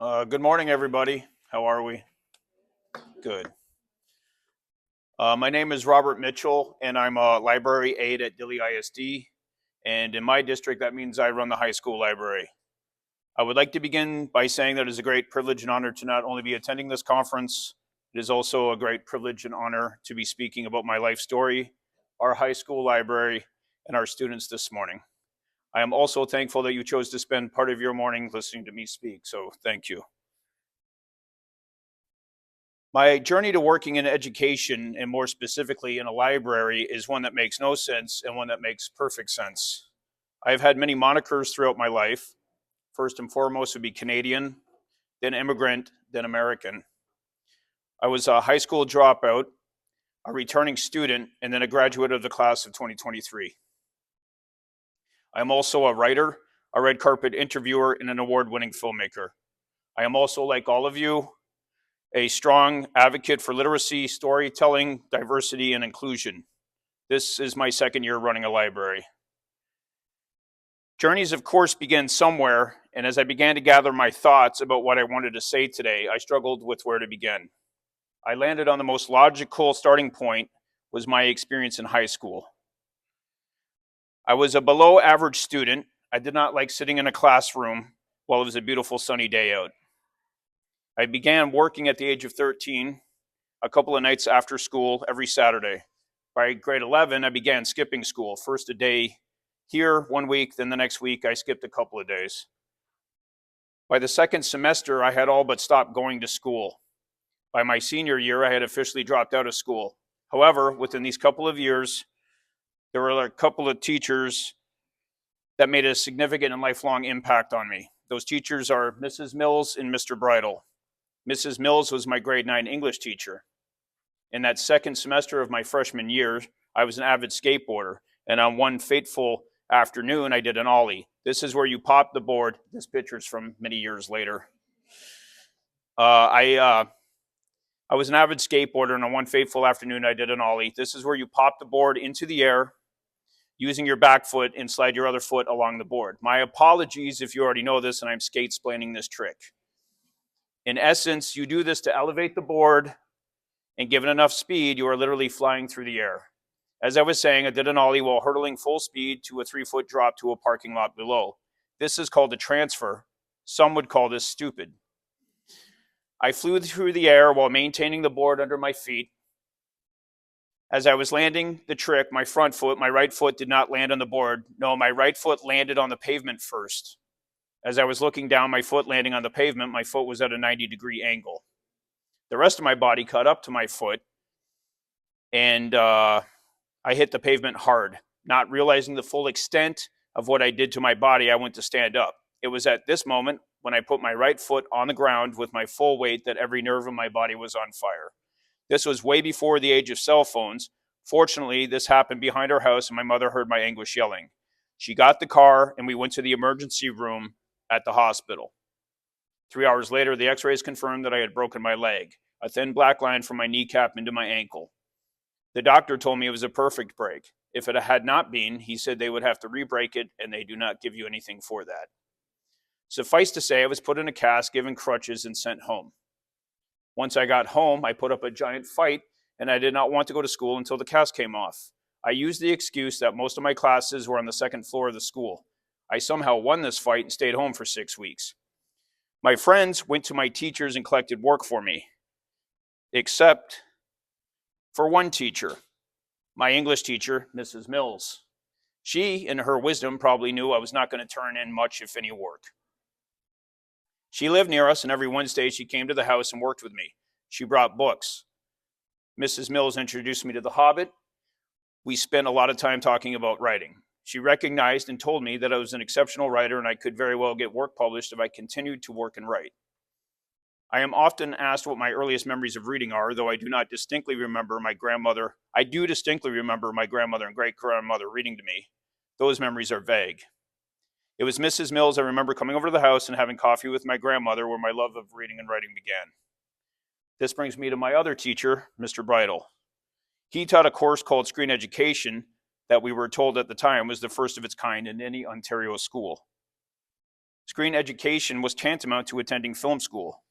Good morning, everybody. How are we? Good. My name is Robert Mitchell, and I'm a library aide at Dilley ISD. And in my district, that means I run the high school library. I would like to begin by saying that it is a great privilege and honor to not only be attending this conference, it is also a great privilege and honor to be speaking about my life story, our high school library, and our students this morning. I am also thankful that you chose to spend part of your morning listening to me speak, so thank you. My journey to working in education, and more specifically in a library, is one that makes no sense and one that makes perfect sense. I've had many monikers throughout my life. First and foremost would be Canadian, then immigrant, then American. I was a high school dropout, a returning student, and then a graduate of the class of 2023. I'm also a writer, a red carpet interviewer, and an award-winning filmmaker. I am also, like all of you, a strong advocate for literacy, storytelling, diversity, and inclusion. This is my second year running a library. Journeys, of course, begin somewhere, and as I began to gather my thoughts about what I wanted to say today, I struggled with where to begin. I landed on the most logical starting point was my experience in high school. I was a below average student. I did not like sitting in a classroom while it was a beautiful sunny day out. I began working at the age of 13, a couple of nights after school every Saturday. By grade 11, I began skipping school. First a day here 1 week, then the next week I skipped a couple of days. By the second semester, I had all but stopped going to school. By my senior year, I had officially dropped out of school. However, within these couple of years, there were a couple of teachers that made a significant and lifelong impact on me. Those teachers are Mrs. Mills and Mr. Bridle. Mrs. Mills was my grade 9 English teacher. In that second semester of my freshman year, I was an avid skateboarder, and on one fateful afternoon, I did an ollie. This is where you pop the board. This picture's from many years later. I was an avid skateboarder, and on one fateful afternoon, I did an ollie. This is where you pop the board into the air using your back foot and slide your other foot along the board. My apologies if you already know this, and I'm skate-splaining this trick. In essence, you do this to elevate the board, and given enough speed, you are literally flying through the air. As I was saying, I did an ollie while hurtling full speed to a 3-foot drop to a parking lot below. This is called a transfer. Some would call this stupid. I flew through the air while maintaining the board under my feet. As I was landing the trick, my right foot did not land on the board. No, my right foot landed on the pavement first. As I was looking down, my foot landing on the pavement, my foot was at a 90-degree angle. The rest of my body caught up to my foot, and I hit the pavement hard. Not realizing the full extent of what I did to my body, I went to stand up. It was at this moment, when I put my right foot on the ground with my full weight, that every nerve in my body was on fire. This was way before the age of cell phones. Fortunately, this happened behind our house, and my mother heard my anguish yelling. She got the car, and we went to the emergency room at the hospital. 3 hours later, the x-rays confirmed that I had broken my leg, a thin black line from my kneecap into my ankle. The doctor told me it was a perfect break. If it had not been, he said they would have to re-break it, and they do not give you anything for that. Suffice to say, I was put in a cast, given crutches, and sent home. Once I got home, I put up a giant fight, and I did not want to go to school until the cast came off. I used the excuse that most of my classes were on the second floor of the school. I somehow won this fight and stayed home for 6 weeks. My friends went to my teachers and collected work for me, except for one teacher, my English teacher, Mrs. Mills. She, in her wisdom, probably knew I was not going to turn in much, if any, work. She lived near us, and every Wednesday she came to the house and worked with me. She brought books. Mrs. Mills introduced me to The Hobbit. We spent a lot of time talking about writing. She recognized and told me that I was an exceptional writer, and I could very well get work published if I continued to work and write. I am often asked what my earliest memories of reading are, though I do distinctly remember my grandmother and great-grandmother reading to me. Those memories are vague. It was Mrs. Mills I remember coming over to the house and having coffee with my grandmother, where my love of reading and writing began. This brings me to my other teacher, Mr. Bridle. He taught a course called Screen Education that we were told at the time was the first of its kind in any Ontario school. Screen education was tantamount to attending film school.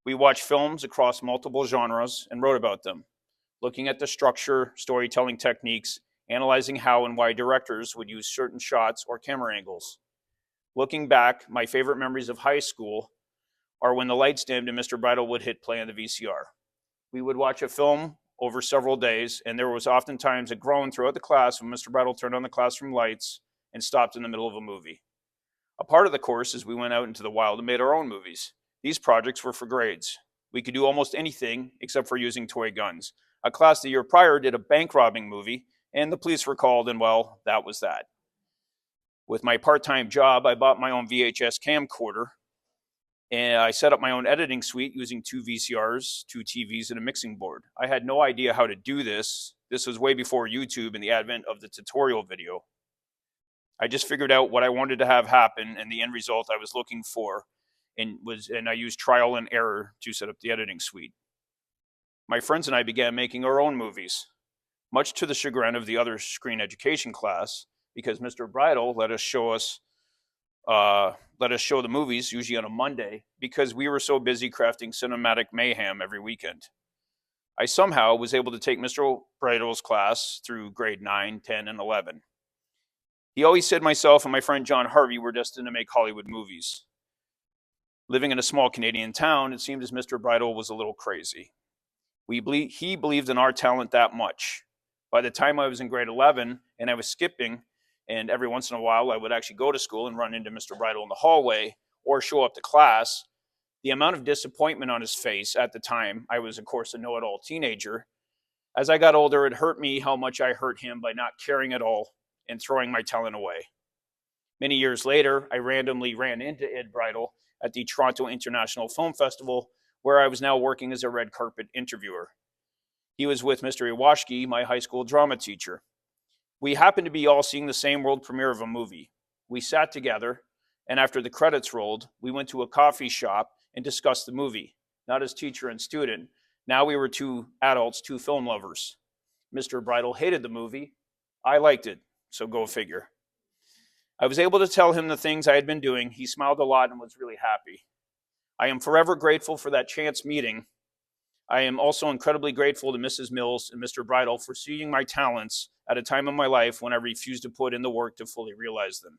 We watched films across multiple genres and wrote about them, looking at the structure, storytelling techniques, analyzing how and why directors would use certain shots or camera angles. Looking back, my favorite memories of high school are when the lights dimmed and Mr. Bridle would hit play on the VCR. We would watch a film over several days, and there was oftentimes a groan throughout the class when Mr. Bridle turned on the classroom lights and stopped in the middle of a movie. A part of the course is we went out into the wild and made our own movies. These projects were for grades. We could do almost anything except for using toy guns. A class the year prior did a bank robbing movie, and the police were called, and well, that was that. With my part-time job, I bought my own VHS camcorder, and I set up my own editing suite using 2 VCRs, 2 TVs, and a mixing board. I had no idea how to do this. This was way before YouTube and the advent of the tutorial video. I just figured out what I wanted to have happen and the end result I was looking for, and I used trial and error to set up the editing suite. My friends and I began making our own movies, much to the chagrin of the other screen education class, because Mr. Bridle let us show the movies, usually on a Monday, because we were so busy crafting cinematic mayhem every weekend. I somehow was able to take Mr. Bridle's class through grade 9, 10, and 11. He always said myself and my friend John Harvey were destined to make Hollywood movies. Living in a small Canadian town, it seemed as Mr. Bridle was a little crazy. He believed in our talent that much. By the time I was in grade 11 and I was skipping, and every once in a while I would actually go to school and run into Mr. Bridle in the hallway or show up to class, the amount of disappointment on his face at the time, I was of course a know-it-all teenager. As I got older, it hurt me how much I hurt him by not caring at all and throwing my talent away. Many years later, I randomly ran into Ed Bridle at the Toronto International Film Festival, where I was now working as a red carpet interviewer. He was with Mr. Iwashki, my high school drama teacher. We happened to be all seeing the same world premiere of a movie. We sat together, and after the credits rolled, we went to a coffee shop and discussed the movie, not as teacher and student. Now we were 2 adults, 2 film lovers. Mr. Bridle hated the movie. I liked it. So go figure. I was able to tell him the things I had been doing. He smiled a lot and was really happy. I am forever grateful for that chance meeting. I am also incredibly grateful to Mrs. Mills and Mr. Bridle for seeing my talents at a time in my life when I refused to put in the work to fully realize them.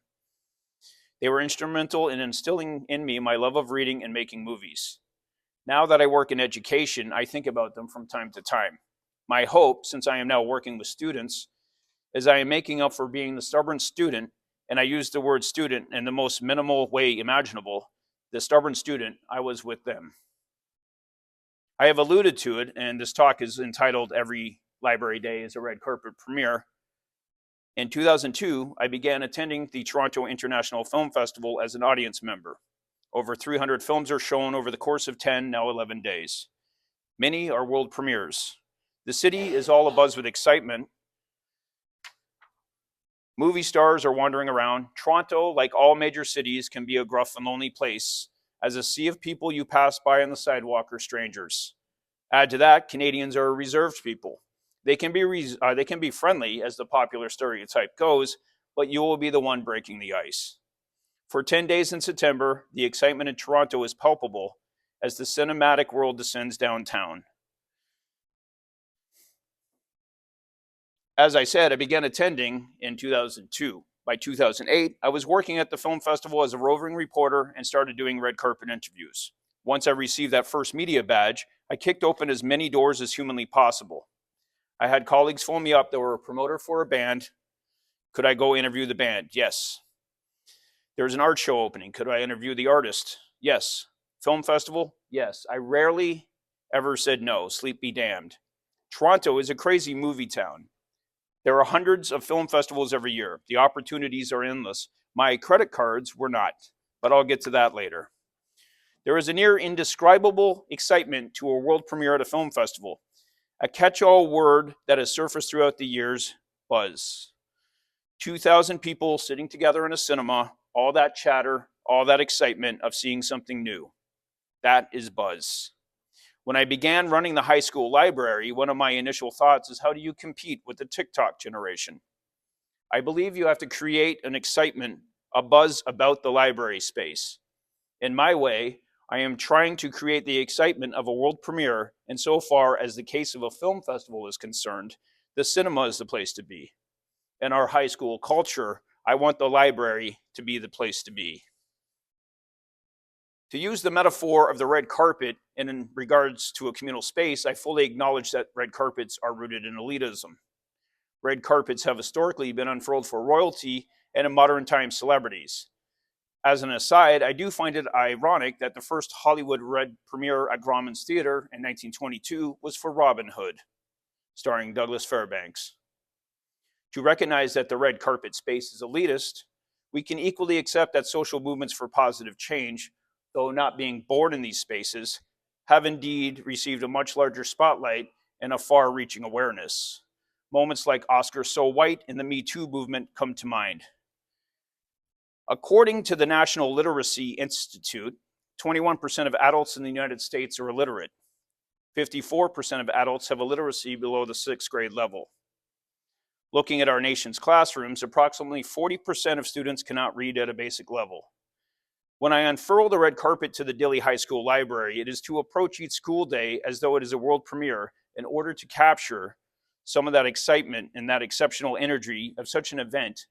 They were instrumental in instilling in me my love of reading and making movies. Now that I work in education, I think about them from time to time. My hope, since I am now working with students, is I am making up for being the stubborn student, and I use the word student in the most minimal way imaginable, the stubborn student I was with them. I have alluded to it, and this talk is entitled Every Library Day is a Red Carpet Premiere. In 2002, I began attending the Toronto International Film Festival as an audience member. Over 300 films are shown over the course of 10, now 11 days. Many are world premieres. The city is all abuzz with excitement. Movie stars are wandering around. Toronto, like all major cities, can be a gruff and lonely place, as a sea of people you pass by on the sidewalk are strangers. Add to that, Canadians are a reserved people. They can be friendly, as the popular stereotype goes, but you will be the one breaking the ice. For 10 days in September, the excitement in Toronto is palpable as the cinematic world descends downtown. As I said, I began attending in 2002. By 2008, I was working at the film festival as a roving reporter and started doing red carpet interviews. Once I received that first media badge, I kicked open as many doors as humanly possible. I had colleagues phone me up that were a promoter for a band. Could I go interview the band? Yes. There was an art show opening. Could I interview the artist? Yes. Film festival? Yes. I rarely ever said no. Sleep be damned. Toronto is a crazy movie town. There are hundreds of film festivals every year. The opportunities are endless. My credit cards were not, but I'll get to that later. There is a near indescribable excitement to a world premiere at a film festival. A catch-all word that has surfaced throughout the years, buzz. 2,000 people sitting together in a cinema, all that chatter, all that excitement of seeing something new. That is buzz. When I began running the high school library, one of my initial thoughts is, how do you compete with the TikTok generation? I believe you have to create an excitement a buzz about the library space. In my way, I am trying to create the excitement of a world premiere, and so far as the case of a film festival is concerned, the cinema is the place to be. In our high school culture, I want the library to be the place to be. To use the metaphor of the red carpet, and in regards to a communal space, I fully acknowledge that red carpets are rooted in elitism. Red carpets have historically been unfurled for royalty and in modern times celebrities. As an aside, I do find it ironic that the first Hollywood red premiere at Grauman's Theater in 1922 was for Robin Hood, starring Douglas Fairbanks. To recognize that the red carpet space is elitist, we can equally accept that social movements for positive change, though not being born in these spaces, have indeed received a much larger spotlight and a far-reaching awareness. Moments like Oscar So White and the Me Too movement come to mind. According to the National Literacy Institute, 21% of adults in the United States are illiterate. 54% of adults have a literacy below the 6th grade level. Looking at our nation's classrooms, approximately 40% of students cannot read at a basic level. When I unfurl the red carpet to the Dilley High School library, it is to approach each school day as though it is a world premiere in order to capture some of that excitement and that exceptional energy of such an event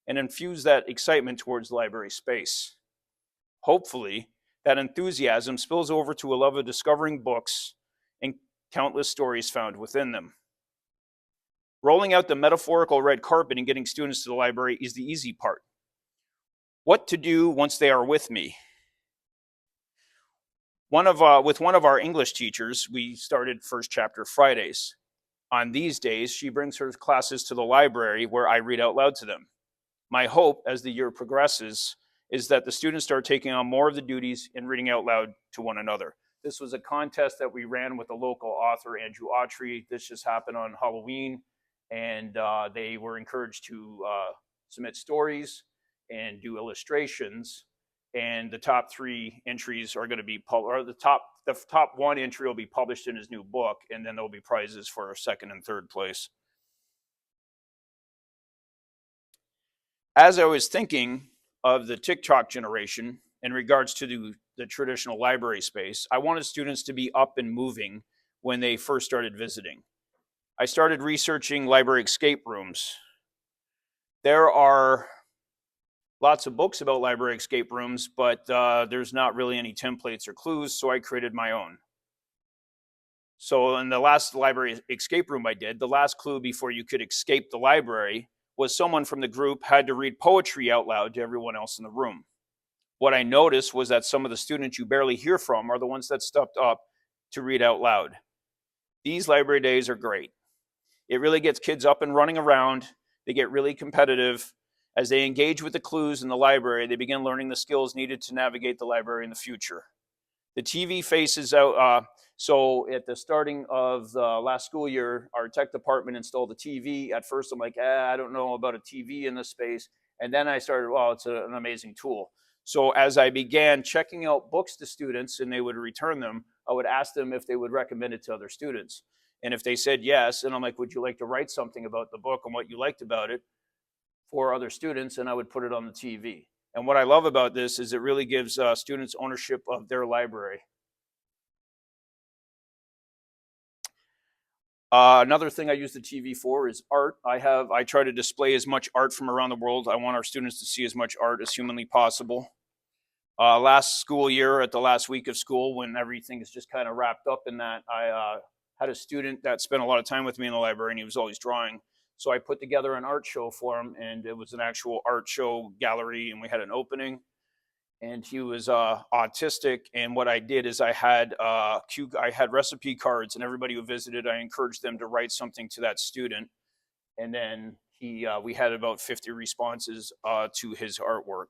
and infuse that excitement towards the library space. Hopefully, that enthusiasm spills over to a love of discovering books and countless stories found within them. Rolling out the metaphorical red carpet and getting students to the library is the easy part. What to do once they are with me? With one of our English teachers, we started First Chapter Fridays. On these days, she brings her classes to the library where I read out loud to them. My hope as the year progresses is that the students start taking on more of the duties and reading out loud to one another. This was a contest that we ran with the local author, Andrew Autry. This just happened on Halloween, and they were encouraged to submit stories and do illustrations. And the top 3 entries are going to be the top 1 entry will be published in his new book, and then there'll be prizes for 2nd and 3rd place. As I was thinking of the TikTok generation in regards to the traditional library space, I wanted students to be up and moving when they first started visiting. I started researching library escape rooms. There are lots of books about library escape rooms, but there's not really any templates or clues, so I created my own. So in the last library escape room I did, the last clue before you could escape the library was someone from the group had to read poetry out loud to everyone else in the room. What I noticed was that some of the students you barely hear from are the ones that stepped up to read out loud. These library days are great. It really gets kids up and running around. They get really competitive. As they engage with the clues in the library, they begin learning the skills needed to navigate the library in the future. The TV faces out, so at the starting of the last school year, our tech department installed a TV. At first, I'm like, I don't know about a TV in this space. And then I started, well, it's an amazing tool. So as I began checking out books to students and they would return them, I would ask them if they would recommend it to other students. And if they said yes, and I'm like, would you like to write something about the book and what you liked about it for other students? And I would put it on the TV. And what I love about this is it really gives students ownership of their library. Another thing I use the TV for is art. I try to display as much art from around the world. I want our students to see as much art as humanly possible. Last school year, at the last week of school, when everything is just kind of wrapped up in that, I had a student that spent a lot of time with me in the library, and he was always drawing. So I put together an art show for him, and it was an actual art show gallery, and we had an opening. And he was autistic. And what I did is I had recipe cards, and everybody who visited, I encouraged them to write something to that student. And then we had about 50 responses to his artwork.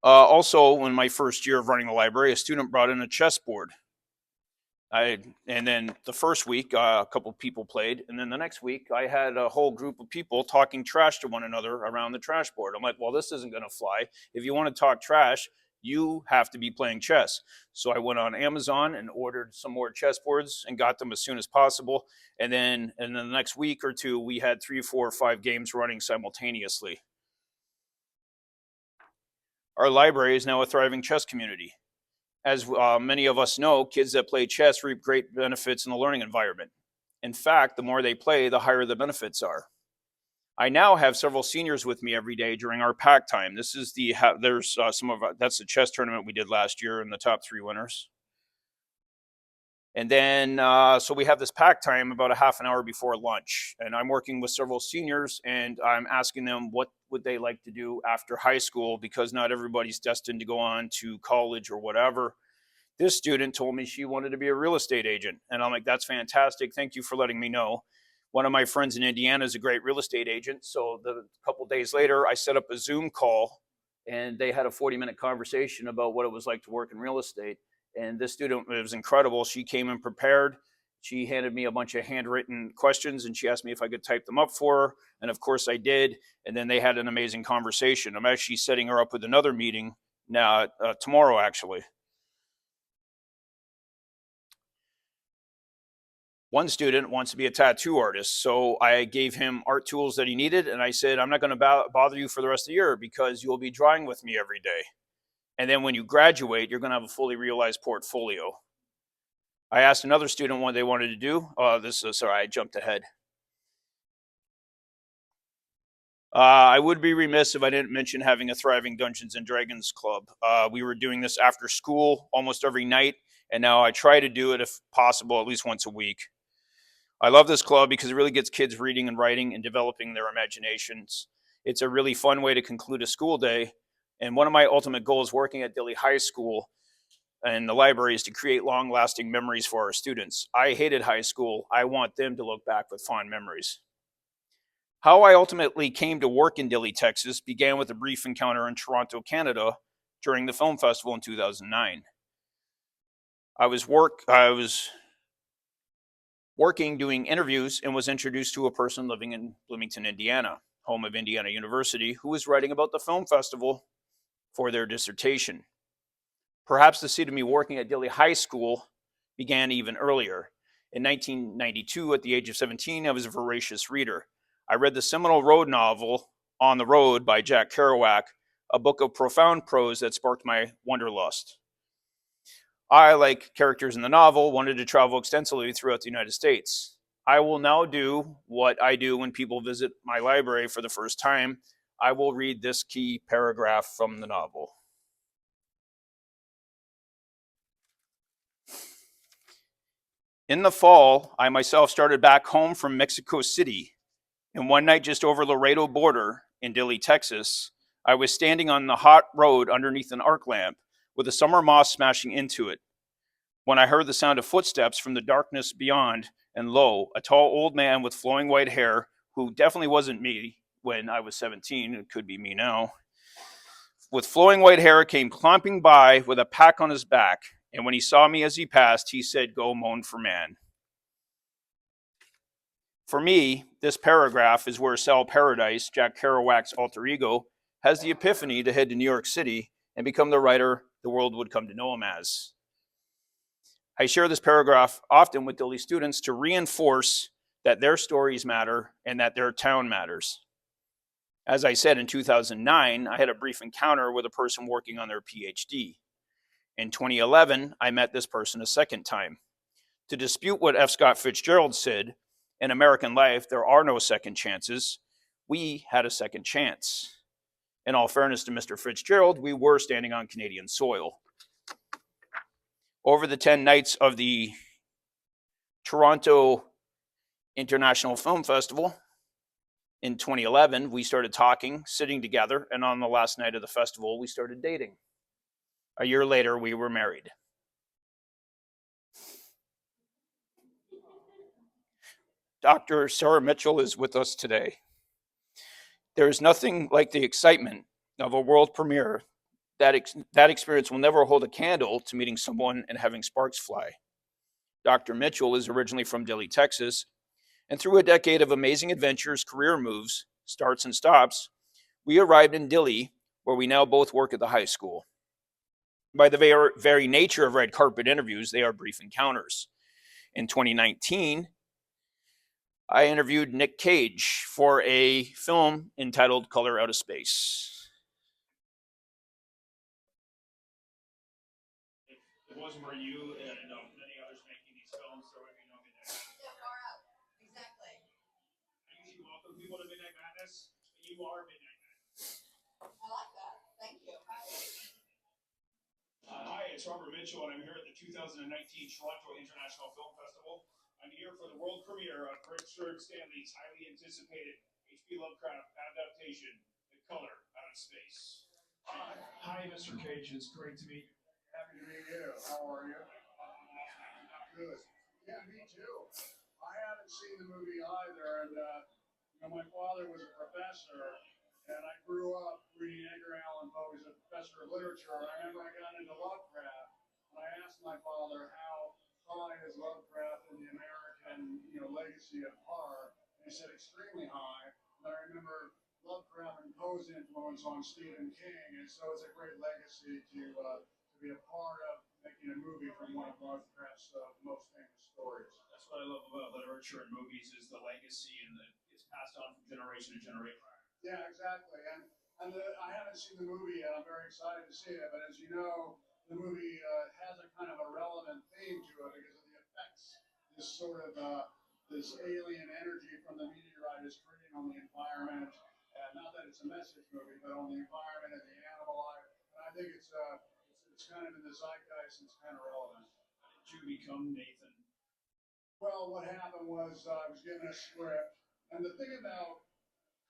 Also, in my first year of running the library, a student brought in a chessboard. And then the first week, a couple of people played. And then the next week, I had a whole group of people talking trash to one another around the trash board. I'm like, well, this isn't going to fly. If you want to talk trash, You have to be playing chess. So I went on Amazon and ordered some more chessboards and got them as soon as possible. And then in the next week or two, we had 3, 4, or 5 games running simultaneously. Our library is now a thriving chess community. As many of us know, kids that play chess reap great benefits in the learning environment. In fact, the more they play, the higher the benefits are. I now have several seniors with me every day during our pack time. This is there's that's the chess tournament we did last year and the top 3 winners. And then, so we have this pack time about a half an hour before lunch. And I'm working with several seniors and I'm asking them what would they like to do after high school, because not everybody's destined to go on to college or whatever. This student told me she wanted to be a real estate agent. And I'm like, that's fantastic. Thank you for letting me know. One of my friends in Indiana is a great real estate agent. So a couple days later, I set up a Zoom call and they had a 40-minute conversation about what it was like to work in real estate. And this student, it was incredible. She came in prepared. She handed me a bunch of handwritten questions and she asked me if I could type them up for her. And of course I did. And then they had an amazing conversation. I'm actually setting her up with another meeting now tomorrow, actually. One student wants to be a tattoo artist, so I gave him art tools that he needed, and I said, I'm not going to bother you for the rest of the year because you'll be drawing with me every day. And then when you graduate, you're going to have a fully realized portfolio. I asked another student what they wanted to do. Sorry, I jumped ahead. I would be remiss if I didn't mention having a thriving Dungeons and Dragons club. We were doing this after school almost every night, and now I try to do it, if possible, at least once a week. I love this club because it really gets kids reading and writing and developing their imaginations. It's a really fun way to conclude a school day. And one of my ultimate goals working at Dilley High School and the library is to create long-lasting memories for our students. I hated high school. I want them to look back with fond memories. How I ultimately came to work in Dilley, Texas began with a brief encounter in Toronto, Canada during the film festival in 2009. I was working doing interviews and was introduced to a person living in Bloomington, Indiana, home of Indiana University, who was writing about the film festival for their dissertation. Perhaps the seed of me working at Dilley High School began even earlier. In 1992, at the age of 17, I was a voracious reader. I read the seminal road novel, On the Road by Jack Kerouac, a book of profound prose that sparked my wanderlust. I, like characters in the novel, wanted to travel extensively throughout the United States. I will now do what I do when people visit my library for the first time. I will read this key paragraph from the novel. In the fall, I myself started back home from Mexico City, and one night just over Laredo border in Dilley, Texas, I was standing on the hot road underneath an arc lamp with a summer moss smashing into it, when I heard the sound of footsteps from the darkness beyond, and lo, a tall old man with flowing white hair, who definitely wasn't me when I was 17, it could be me now, with flowing white hair came clomping by with a pack on his back, and when he saw me as he passed, he said, "Go moan for man." For me, this paragraph is where Sal Paradise, Jack Kerouac's alter ego, has the epiphany to head to New York City and become the writer the world would come to know him as. I share this paragraph often with Dilley students to reinforce that their stories matter and that their town matters. As I said, in 2009, I had a brief encounter with a person working on their PhD. In 2011, I met this person a second time. To dispute what F. Scott Fitzgerald said, in American life, there are no second chances. We had a second chance. In all fairness to Mr. Fitzgerald, we were standing on Canadian soil. Over the 10 nights of the Toronto International Film Festival in 2011, we started talking, sitting together, and on the last night of the festival, we started dating. A year later, we were married. Dr. Sarah Mitchell is with us today. There is nothing like the excitement of a world premiere. That experience will never hold a candle to meeting someone and having sparks fly. Dr. Mitchell is originally from Dilley, Texas, and through a decade of amazing adventures, career moves, starts and stops, we arrived in Dilley, where we now both work at the high school. By the very nature of red carpet interviews, they are brief encounters. In 2019, I interviewed Nick Cage for a film entitled Color Out of Space. If it wasn't for you and many others making these films, there would be no Midnight Madness. Exactly. I usually welcome people to Midnight Madness, but you are Midnight Madness. I like that. Thank you. Hi, it's Robert Mitchell, and I'm here at the 2019 Toronto International Film Festival. I'm here for the world premiere of Richard Stanley's highly anticipated H.P. Lovecraft adaptation, The Color Out of Space. Hi, Mr. Cage. It's great to meet you. Happy to meet you. How are you? Good. Yeah, me too. I haven't seen the movie either, and my father was a professor, and I grew up reading Edgar Allan Poe. He's a professor of literature. I remember I got into Lovecraft, and I asked my father how high is Lovecraft in the American, legacy of horror, and he said extremely high. And I remember Lovecraft and Poe's influence on Stephen King, and so it's a great legacy to be a part of making a movie from one of Lovecraft's most famous stories. That's what I love about literature and movies is the legacy and it's passed on from generation to generation. Yeah, exactly. And I haven't seen the movie yet. I'm very excited to see it. But as you know, the movie has a kind of a relevant theme to it because of the effects this sort of this alien energy from the meteorite is creating on the environment. And not that it's a message movie, but on the environment and the animal life. And I think it's kind of in the zeitgeist. It's kind of relevant. How did you become Nathan? Well, what happened was I was given a script, and the thing about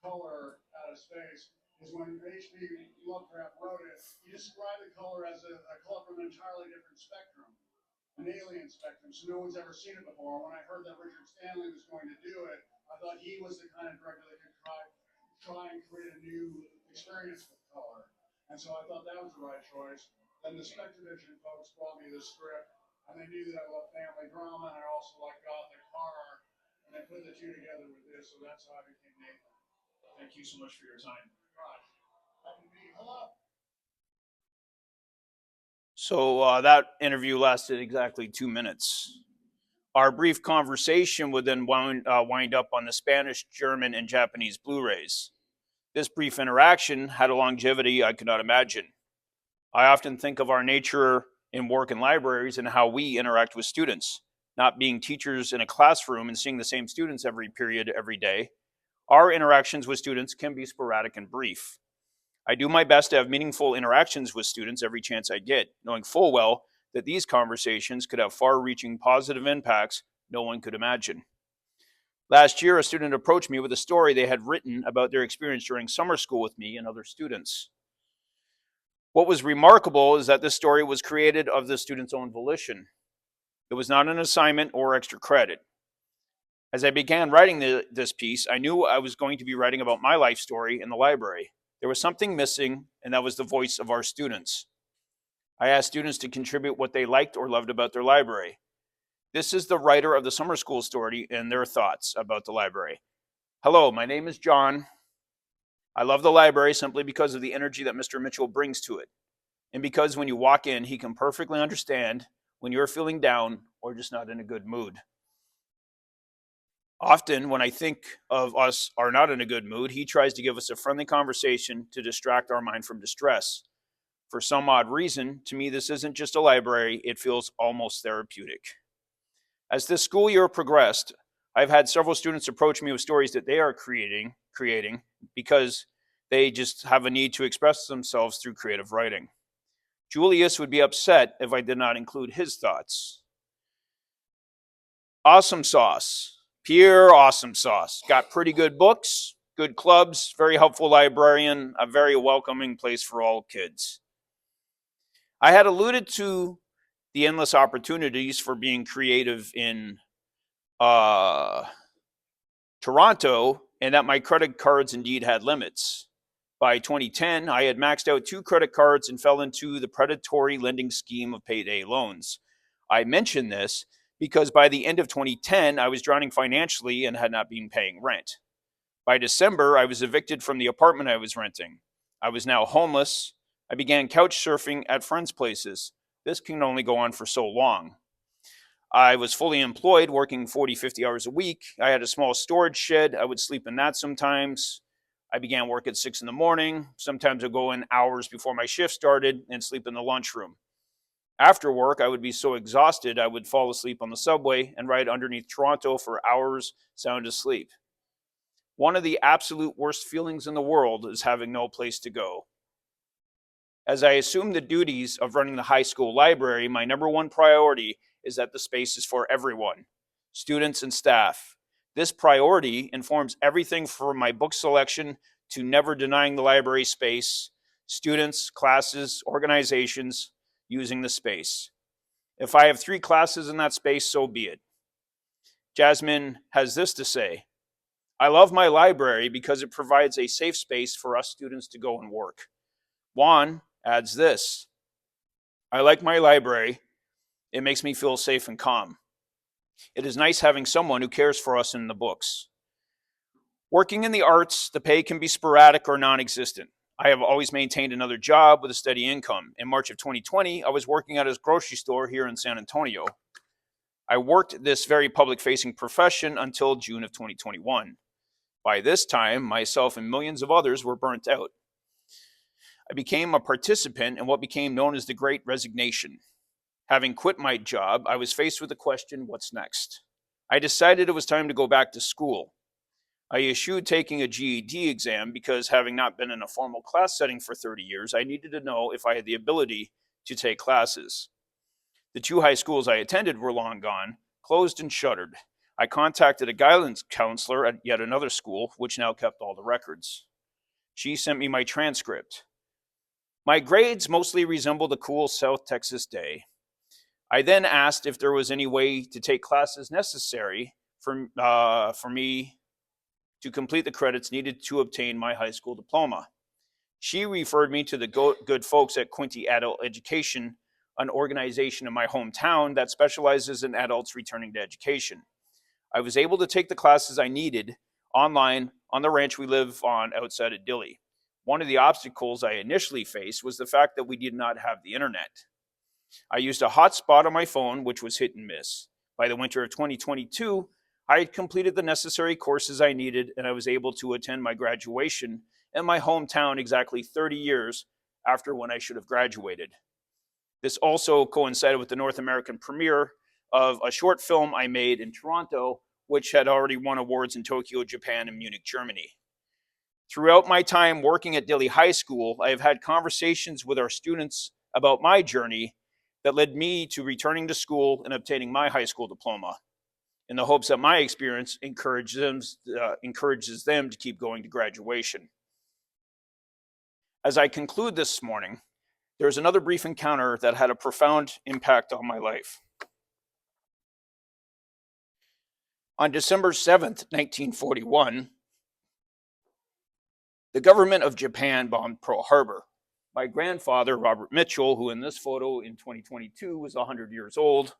Color Out of Space is when H.P. Lovecraft wrote it, he described the color as a color from an entirely different spectrum, an alien spectrum, so no one's ever seen it before. When I heard that Richard Stanley was going to do it, I thought he was the kind of director that could try and create a new experience with color. And so I thought that was the right choice. Then the Spectrovision folks brought me the script, and they knew that I love family drama, and I also like gothic horror, and they put the two together with this, so that's how I became Nathan. Thank you so much for your time. Hello. So that interview lasted exactly 2 minutes. Our brief conversation would then wind up on the Spanish, German, and Japanese Blu-rays. This brief interaction had a longevity I could not imagine. I often think of our nature in work in libraries and how we interact with students. Not being teachers in a classroom and seeing the same students every period, every day, our interactions with students can be sporadic and brief. I do my best to have meaningful interactions with students every chance I get, knowing full well that these conversations could have far-reaching positive impacts no one could imagine. Last year, a student approached me with a story they had written about their experience during summer school with me and other students. What was remarkable is that this story was created of the student's own volition. It was not an assignment or extra credit. As I began writing this piece, I knew I was going to be writing about my life story in the library. There was something missing, and that was the voice of our students. I asked students to contribute what they liked or loved about their library. This is the writer of the summer school story and their thoughts about the library. Hello, my name is John. I love the library simply because of the energy that Mr. Mitchell brings to it, and because when you walk in, he can perfectly understand when you're feeling down or just not in a good mood. Often, when I think of us are not in a good mood, he tries to give us a friendly conversation to distract our mind from distress. For some odd reason, to me, this isn't just a library, it feels almost therapeutic. As this school year progressed, I've had several students approach me with stories that they are creating because they just have a need to express themselves through creative writing. Julius would be upset if I did not include his thoughts. Awesome sauce. Pure awesome sauce. Got pretty good books, good clubs, very helpful librarian, a very welcoming place for all kids. I had alluded to the endless opportunities for being creative in Toronto, and that my credit cards indeed had limits. By 2010, I had maxed out 2 credit cards and fell into the predatory lending scheme of payday loans. I mention this because by the end of 2010, I was drowning financially and had not been paying rent. By December, I was evicted from the apartment I was renting. I was now homeless. I began couch surfing at friends' places. This can only go on for so long. I was fully employed, working 40, 50 hours a week. I had a small storage shed. I would sleep in that sometimes. I began work at 6 in the morning. Sometimes I'd go in hours before my shift started and sleep in the lunchroom. After work, I would be so exhausted I would fall asleep on the subway and ride underneath Toronto for hours sound asleep. One of the absolute worst feelings in the world is having no place to go. As I assume the duties of running the high school library, my number one priority is that the space is for everyone, students and staff. This priority informs everything from my book selection to never denying the library space, students, classes, organizations using the space. If I have 3 classes in that space, so be it. Jasmine has this to say: I love my library because it provides a safe space for us students to go and work. Juan adds this: I like my library. It makes me feel safe and calm. It is nice having someone who cares for us in the books. Working in the arts, the pay can be sporadic or non-existent. I have always maintained another job with a steady income. In March of 2020, I was working at a grocery store here in San Antonio. I worked this very public-facing profession until June of 2021. By this time, myself and millions of others were burnt out. I became a participant in what became known as the Great Resignation. Having quit my job, I was faced with the question, what's next? I decided it was time to go back to school. I eschewed taking a GED exam because, having not been in a formal class setting for 30 years, I needed to know if I had the ability to take classes. The 2 high schools I attended were long gone, closed and shuttered. I contacted a guidance counselor at yet another school, which now kept all the records. She sent me my transcript. My grades mostly resembled a cool South Texas day. I then asked if there was any way to take classes necessary for me to complete the credits needed to obtain my high school diploma. She referred me to the good folks at Quinty Adult Education, an organization in my hometown that specializes in adults returning to education. I was able to take the classes I needed online on the ranch we live on outside of Dilley. One of the obstacles I initially faced was the fact that we did not have the internet. I used a hotspot on my phone, which was hit and miss. By the winter of 2022, I had completed the necessary courses I needed, and I was able to attend my graduation in my hometown exactly 30 years after when I should have graduated. This also coincided with the North American premiere of a short film I made in Toronto, which had already won awards in Tokyo, Japan, and Munich, Germany. Throughout my time working at Dilley High School, I have had conversations with our students about my journey that led me to returning to school and obtaining my high school diploma, in the hopes that my experience encourages them to keep going to graduation. As I conclude this morning, there's another brief encounter that had a profound impact on my life. On December 7th, 1941, the government of Japan bombed Pearl Harbor. My grandfather, Robert Mitchell, who in this photo in 2022 was 100 years old,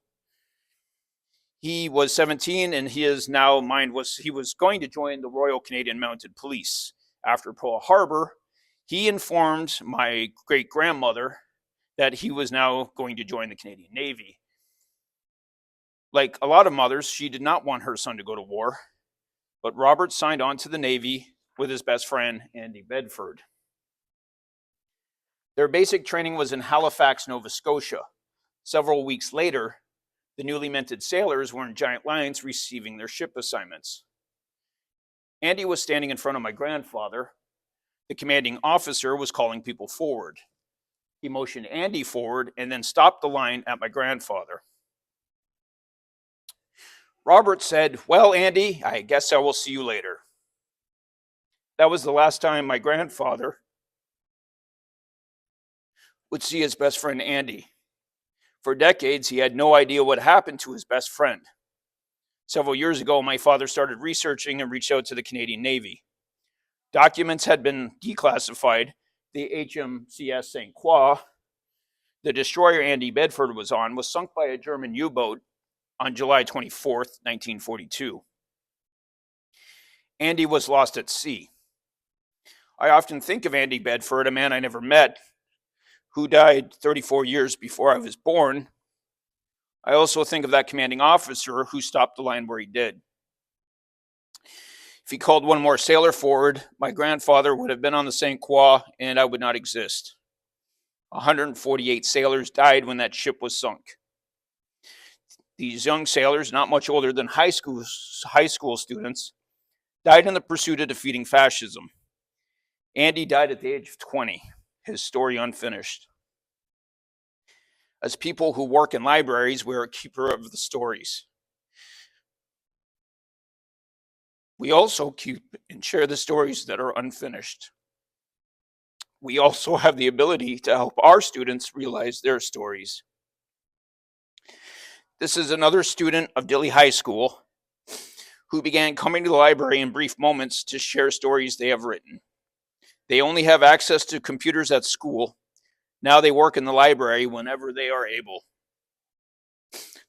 he was 17 and he was going to join the Royal Canadian Mounted Police. After Pearl Harbor, he informed my great-grandmother that he was now going to join the Canadian Navy. Like a lot of mothers, she did not want her son to go to war, but Robert signed on to the Navy with his best friend, Andy Bedford. Their basic training was in Halifax, Nova Scotia. Several weeks later, the newly minted sailors were in giant lines receiving their ship assignments. Andy was standing in front of my grandfather. The commanding officer was calling people forward. He motioned Andy forward and then stopped the line at my grandfather. Robert said, "Well, Andy, I guess I will see you later." That was the last time my grandfather would see his best friend Andy. For decades, he had no idea what happened to his best friend. Several years ago, my father started researching and reached out to the Canadian Navy. Documents had been declassified. The HMCS St. Croix, the destroyer Andy Bedford was on, was sunk by a German U-boat on July 24th, 1942. Andy was lost at sea. I often think of Andy Bedford, a man I never met, who died 34 years before I was born, I also think of that commanding officer who stopped the line where he did. If he called one more sailor forward, my grandfather would have been on the St. Croix and I would not exist. 148 sailors died when that ship was sunk. These young sailors, not much older than high school students, died in the pursuit of defeating fascism. Andy died at the age of 20, his story unfinished. As people who work in libraries, we're a keeper of the stories. We also keep and share the stories that are unfinished. We also have the ability to help our students realize their stories. This is another student of Dilley High School who began coming to the library in brief moments to share stories they have written. They only have access to computers at school. Now they work in the library whenever they are able.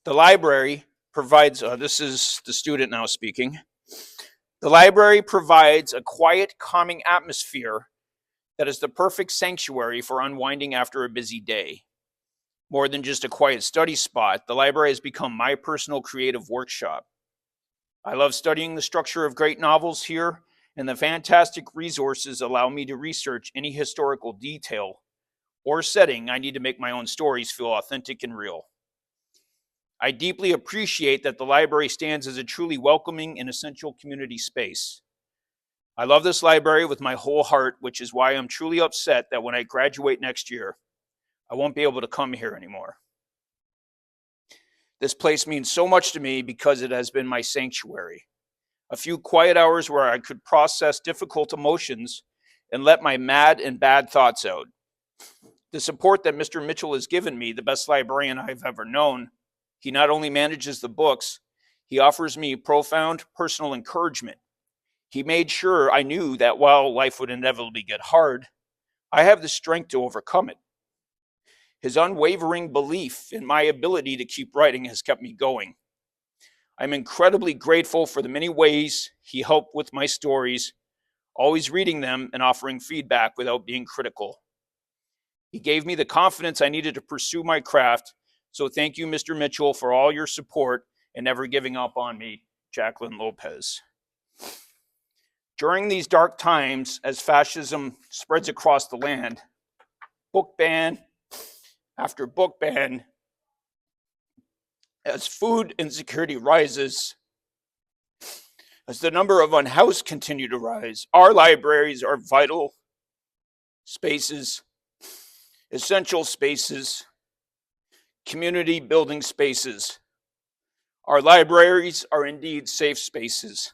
The library provides, this is the student now speaking. The library provides a quiet, calming atmosphere that is the perfect sanctuary for unwinding after a busy day. More than just a quiet study spot, the library has become my personal creative workshop. I love studying the structure of great novels here, and the fantastic resources allow me to research any historical detail or setting I need to make my own stories feel authentic and real. I deeply appreciate that the library stands as a truly welcoming and essential community space. I love this library with my whole heart, which is why I'm truly upset that when I graduate next year, I won't be able to come here anymore. This place means so much to me because it has been my sanctuary. A few quiet hours where I could process difficult emotions and let my mad and bad thoughts out. The support that Mr. Mitchell has given me, the best librarian I've ever known, he not only manages the books, he offers me profound personal encouragement. He made sure I knew that while life would inevitably get hard, I have the strength to overcome it. His unwavering belief in my ability to keep writing has kept me going. I'm incredibly grateful for the many ways he helped with my stories, always reading them and offering feedback without being critical. He gave me the confidence I needed to pursue my craft, so thank you, Mr. Mitchell, for all your support and never giving up on me, Jacqueline Lopez. During these dark times, as fascism spreads across the land, book ban after book ban, as food insecurity rises, as the number of unhoused continue to rise, our libraries are vital spaces, essential spaces, community building spaces. Our libraries are indeed safe spaces.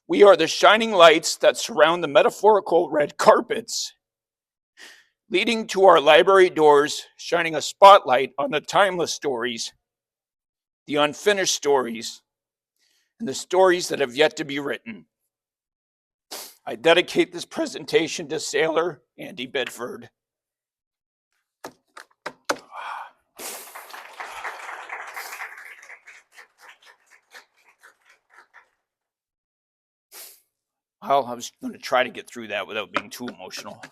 We are the shining lights that surround the metaphorical red carpets, leading to our library doors, shining a spotlight on the timeless stories, the unfinished stories, and the stories that have yet to be written. I dedicate this presentation to Sailor Andy Bedford. Well, I was going to try to get through that without being too emotional.